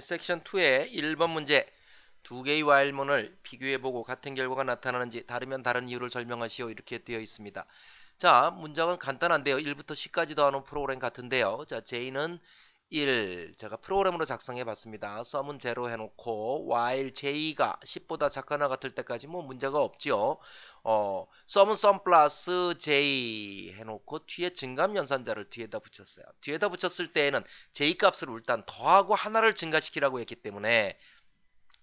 섹션 2의 1번 문제. 두 개의 와일문을 비교해보고 같은 결과가 나타나는지 다르면 다른 이유를 설명하시오. 이렇게 되어 있습니다. 자, 문장은 간단한데요. 1부터 10까지 더하는 프로그램 같은데요. 자, J는 1. 제가 프로그램으로 작성해 봤습니다. sum은 0 해놓고 while J가 10보다 작거나 같을 때까지 뭐 문제가 없지요. sum은 sum 플러스 J 해놓고 뒤에 증감연산자를 뒤에다 붙였어요. 뒤에다 붙였을 때에는 J 값을 일단 더하고 하나를 증가시키라고 했기 때문에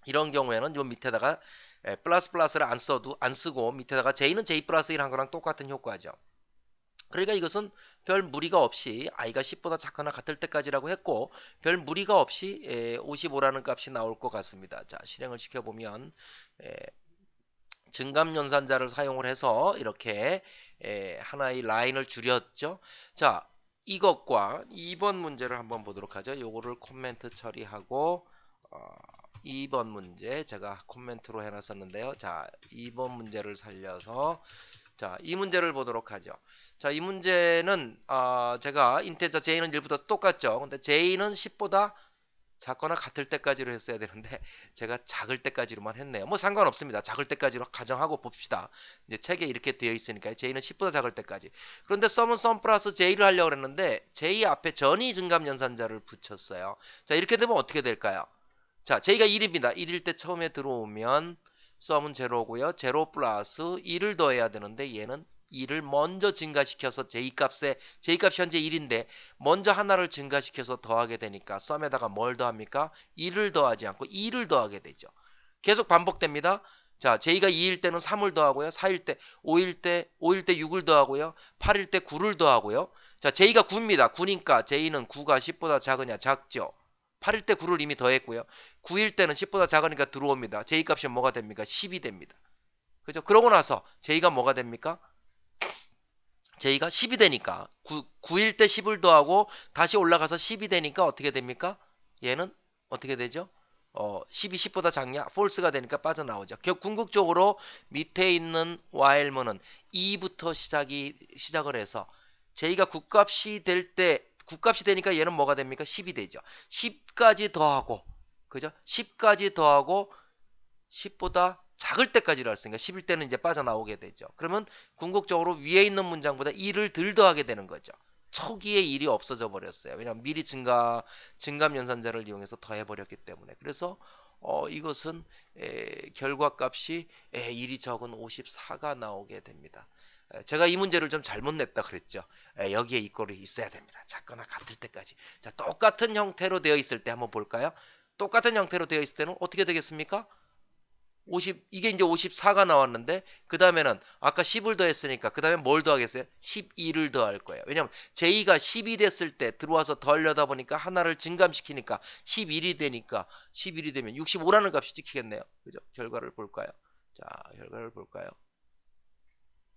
이런 경우에는 요 밑에다가 플러스 플러스를 안 쓰고 밑에다가 J는 J 플러스 1 한 거랑 똑같은 효과죠. 그러니까 이것은 별 무리가 없이 i가 10보다 작거나 같을 때까지라고 했고 별 무리가 없이 55라는 값이 나올 것 같습니다. 자, 실행을 시켜보면 증감연산자를 사용을 해서 이렇게 하나의 라인을 줄였죠. 자, 이것과 2번 문제를 한번 보도록 하죠. 요거를 코멘트 처리하고 2번 문제 제가 코멘트로 해놨었는데요. 자, 2번 문제를 살려서 자, 이 문제를 보도록 하죠. 자, 이 문제는 제가 인테저 J는 1부터 똑같죠. 근데 J는 10보다 작거나 같을 때까지로 했어야 되는데 제가 작을 때까지로만 했네요. 뭐 상관없습니다. 작을 때까지로 가정하고 봅시다. 이제 책에 이렇게 되어 있으니까 J는 10보다 작을 때까지. 그런데 썸은 썸 플러스 J를 하려고 했는데 J 앞에 전위 증감연산자를 붙였어요. 자, 이렇게 되면 어떻게 될까요? 자, J가 1입니다. 1일 때 처음에 들어오면 썸은 제로고요. 제로 플러스 1을 더해야 되는데 얘는 2를 먼저 증가시켜서 J값이 현재 1인데 먼저 하나를 증가시켜서 더하게 되니까 썸에다가 뭘 더합니까? 1을 더하지 않고 2를 더하게 되죠. 계속 반복됩니다. 자, J가 2일 때는 3을 더하고요. 4일 때, 5일 때 6을 더하고요. 8일 때 9를 더하고요. 자, J가 9입니다. 9니까 J는 9가 10보다 작으냐? 작죠. 8일 때 9를 이미 더했고요. 9일 때는 10보다 작으니까 들어옵니다. J 값이 뭐가 됩니까? 10이 됩니다. 그죠? 그러고 나서 J가 뭐가 됩니까? J가 10이 되니까 9일 때 10을 더하고 다시 올라가서 10이 되니까 어떻게 됩니까? 얘는 어떻게 되죠? 10이 10보다 작냐? false가 되니까 빠져나오죠. 궁극적으로 밑에 있는 while문은 2부터 시작을 해서 J가 9값이 될 때 9값이 되니까 얘는 뭐가 됩니까? 10이 되죠. 10까지 더하고 그죠? 10까지 더하고 10보다 작을 때까지로 했으니까 10일 때는 이제 빠져나오게 되죠. 그러면 궁극적으로 위에 있는 문장보다 1을 덜 더하게 되는 거죠. 초기에 1이 없어져 버렸어요. 왜냐하면 미리 증감연산자를 이용해서 더해버렸기 때문에. 그래서 이것은 결과값이 1이 적은 54가 나오게 됩니다. 제가 이 문제를 좀 잘못 냈다 그랬죠. 여기에 이 꼴이 있어야 됩니다. 작거나 같을 때까지. 자, 똑같은 형태로 되어 있을 때 한번 볼까요? 똑같은 형태로 되어 있을 때는 어떻게 되겠습니까? 이게 이제 54가 나왔는데 그 다음에는 아까 10을 더했으니까 그 다음에 뭘 더하겠어요? 12를 더할 거예요. 왜냐면 J가 10이 됐을 때 들어와서 더하려다 보니까 하나를 증감시키니까 11이 되니까 11이 되면 65라는 값이 찍히겠네요. 그죠? 결과를 볼까요? 자, 결과를 볼까요?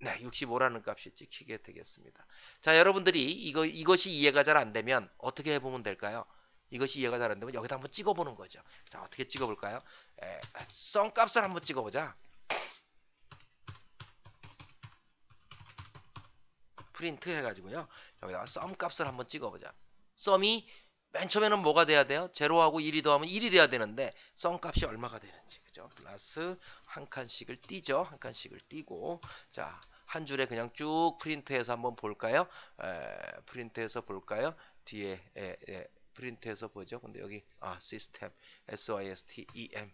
네, 65라는 값이 찍히게 되겠습니다. 자, 여러분들이 이것이 이해가 잘 안 되면 어떻게 해보면 될까요? 이것이 이해가 잘 안 되면 여기다 한번 찍어보는 거죠. 자, 어떻게 찍어볼까요? 썸 값을 한번 찍어보자. 프린트 해가지고요. 여기다가 썸 값을 한번 찍어보자. 썸이 맨 처음에는 뭐가 돼야 돼요? 제로하고 1이 더하면 1이 돼야 되는데 썸 값이 얼마가 되는지 그죠? 플러스 한 칸씩을 띄죠. 한 칸씩을 띄고 자, 한 줄에 그냥 쭉 프린트해서 한번 볼까요? 프린트해서 볼까요? 뒤에 프린트해서 보죠. 근데 여기 시스템 SYSTEM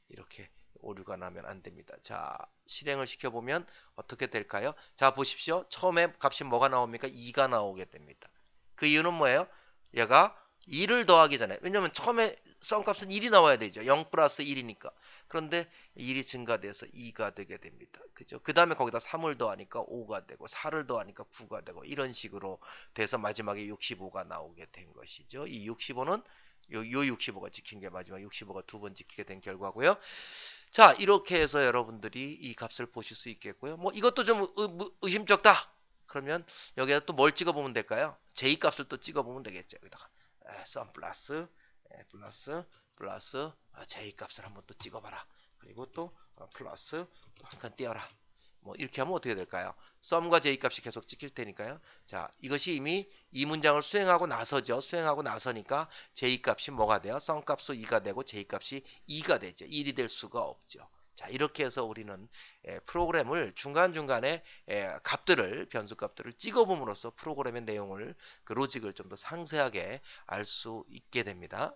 이렇게 오류가 나면 안 됩니다. 자, 실행을 시켜보면 어떻게 될까요? 자, 보십시오. 처음에 값이 뭐가 나옵니까? 2가 나오게 됩니다. 그 이유는 뭐예요? 얘가 2를 더하기 전에 왜냐면 처음에 썸값은 1이 나와야 되죠. 0 플러스 1이니까. 그런데 1이 증가돼서 2가 되게 됩니다. 그죠? 그 다음에 거기다 3을 더하니까 5가 되고 4를 더하니까 9가 되고 이런 식으로 돼서 마지막에 65가 나오게 된 것이죠. 이 65는 요 65가 찍힌 게 마지막 65가 두 번 찍히게 된 결과고요. 자, 이렇게 해서 여러분들이 이 값을 보실 수 있겠고요. 뭐 이것도 좀 의심쩍다. 그러면 여기다 또 뭘 찍어보면 될까요? J 값을 또 찍어보면 되겠죠. 여기다가 썸 플러스 플러스 J 값을 한번 또 찍어봐라. 그리고 또 플러스 또 한 칸 띄어라. 뭐 이렇게 하면 어떻게 될까요? 썸과 j 값이 계속 찍힐 테니까요. 자, 이것이 이미 이 문장을 수행하고 나서죠. 수행하고 나서니까 j 값이 뭐가 돼요? 썸 값도 2가 되고 j 값이 2가 되죠. 1이 될 수가 없죠. 자, 이렇게 해서 우리는 프로그램을 중간중간에 값들을 변수 값들을 찍어봄으로써 프로그램의 내용을 그 로직을 좀 더 상세하게 알 수 있게 됩니다.